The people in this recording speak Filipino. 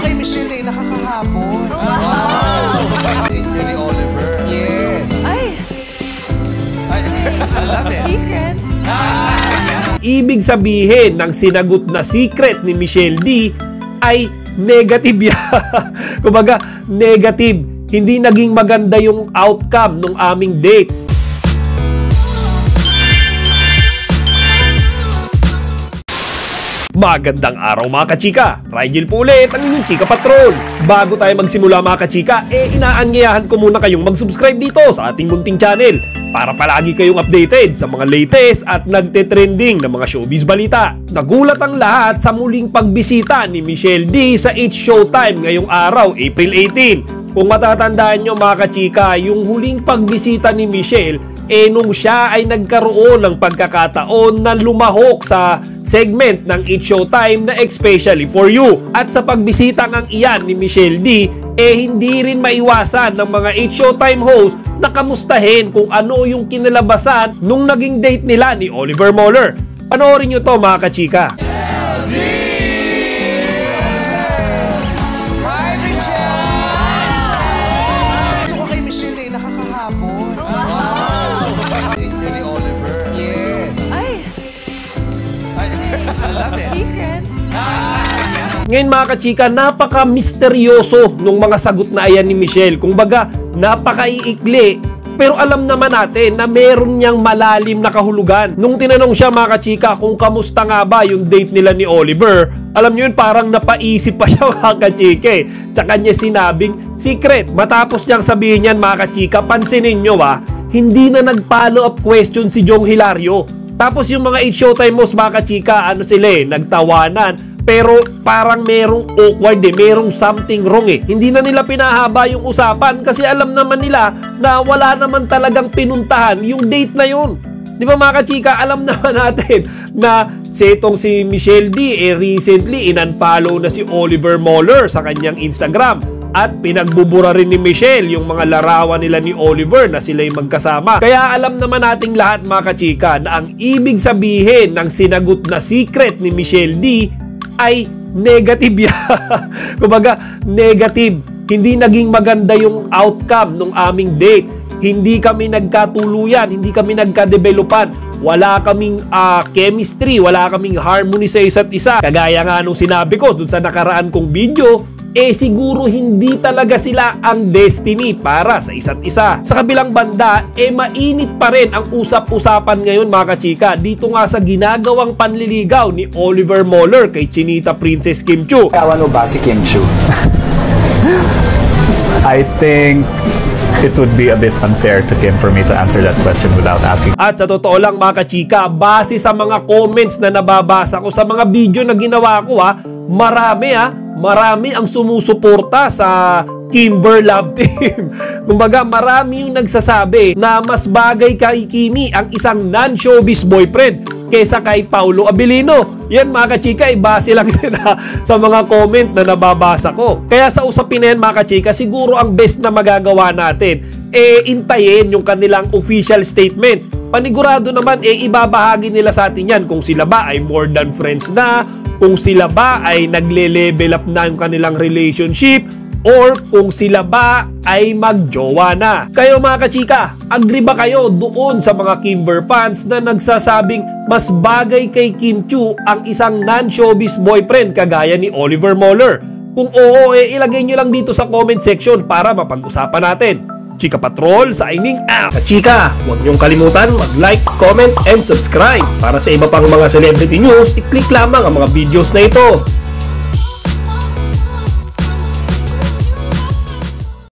kay Michelle eh, nakakahabol. Wow! Inyo ni Oliver. Yes. Ay! Secret. Ibig sabihin ng sinagot na secret ni Michelle D ay negative yan. Kumbaga, negative. Hindi naging maganda yung outcome ng aming date. Magandang araw mga kachika! Rigel po ulit ang inyong Chika Patrol. Bago tayo magsimula mga kachika, inaanyayahan ko muna kayong mag-subscribe dito sa ating munting channel para palagi kayong updated sa mga latest at nagte-trending na mga showbiz balita. Nagulat ang lahat sa muling pagbisita ni Michelle D sa It's Showtime ngayong araw, April 18. Kung matatandaan nyo mga kachika, yung huling pagbisita ni Michelle nung siya ay nagkaroon ng pagkakataon na lumahok sa segment ng It's Showtime na Especially For You. At sa pagbisita ng iyan ni Michelle D, hindi rin maiwasan ng mga It's Showtime host na kamustahin kung ano yung kinalabasan nung naging date nila ni Oliver Moller. Panoorin nyo to mga kachika. Secret. Ngayon mga kachika, napaka-misteryoso nung mga sagot na ayan ni Michelle. Kung baga, napaka-iikli. Pero alam naman natin na meron niyang malalim na kahulugan. Nung tinanong siya mga kachika kung kamusta nga ba yung date nila ni Oliver, alam niyo yun, parang napaisip pa siya mga kachika. Tsaka niya sinabing secret. Matapos niyang sabihin yan mga kachika, pansinin nyo hindi na nag-follow up question si Jong Hilario. Tapos yung mga It's Showtime host mga kachika, nagtawanan. Pero parang merong awkward merong something wrong Hindi na nila pinahaba yung usapan kasi alam naman nila na wala naman talagang pinuntahan yung date na yun. Di ba mga kachika, alam naman natin na si Michelle D recently in-unfollow na si Oliver Moller sa kanyang Instagram. At pinagbubura rin ni Michelle yung mga larawan nila ni Oliver na sila'y magkasama. Kaya alam naman nating lahat mga kachika na ang ibig sabihin ng sinagot na secret ni Michelle D ay negative yan. Kumbaga, negative. Hindi naging maganda yung outcome ng aming date. Hindi kami nagkatuluyan, hindi kami nagkadevelopan. Wala kaming chemistry, wala kaming harmony sa isa't isa. Kagaya nga nung sinabi ko dun sa nakaraan kong video, siguro hindi talaga sila ang destiny para sa isa't isa. Sa kabilang banda, mainit pa rin ang usap-usapan ngayon mga kachika dito nga sa ginagawang panliligaw ni Oliver Moller kay Chinita Princess Kim Chiu. Kawan mo ba si Kim Chiu? I think it would be a bit unfair to Kim for me to answer that question without asking. At sa totoo lang mga kachika, base sa mga comments na nababasa ko sa mga video na ginawa ko marami ang sumusuporta sa Kimber Love Team. Kumbaga, marami yung nagsasabi na mas bagay kay Kimi ang isang non-showbiz boyfriend kaysa kay Paulo Abilino. Yan mga kachika, base lang sa mga comment na nababasa ko. Kaya sa usapin na yan mga kachika, siguro ang best na magagawa natin, intayin yung kanilang official statement. Panigurado naman, ibabahagi nila sa atin yan kung sila ba ay more than friends na, kung sila ba ay nagle-level up na yung kanilang relationship, or kung sila ba ay magjowa na. Kayo mga kachika, agree ba kayo doon sa mga Kimber fans na nagsasabing mas bagay kay Kim Chiu ang isang non-showbiz boyfriend kagaya ni Oliver Moller? Kung oo, ilagay nyo lang dito sa comment section para mapag-usapan natin. Chika Patrol signing out. Chika, huwag niyong kalimutan mag-like, comment, and subscribe. Para sa iba pang mga celebrity news, i-click lamang ang mga videos na ito.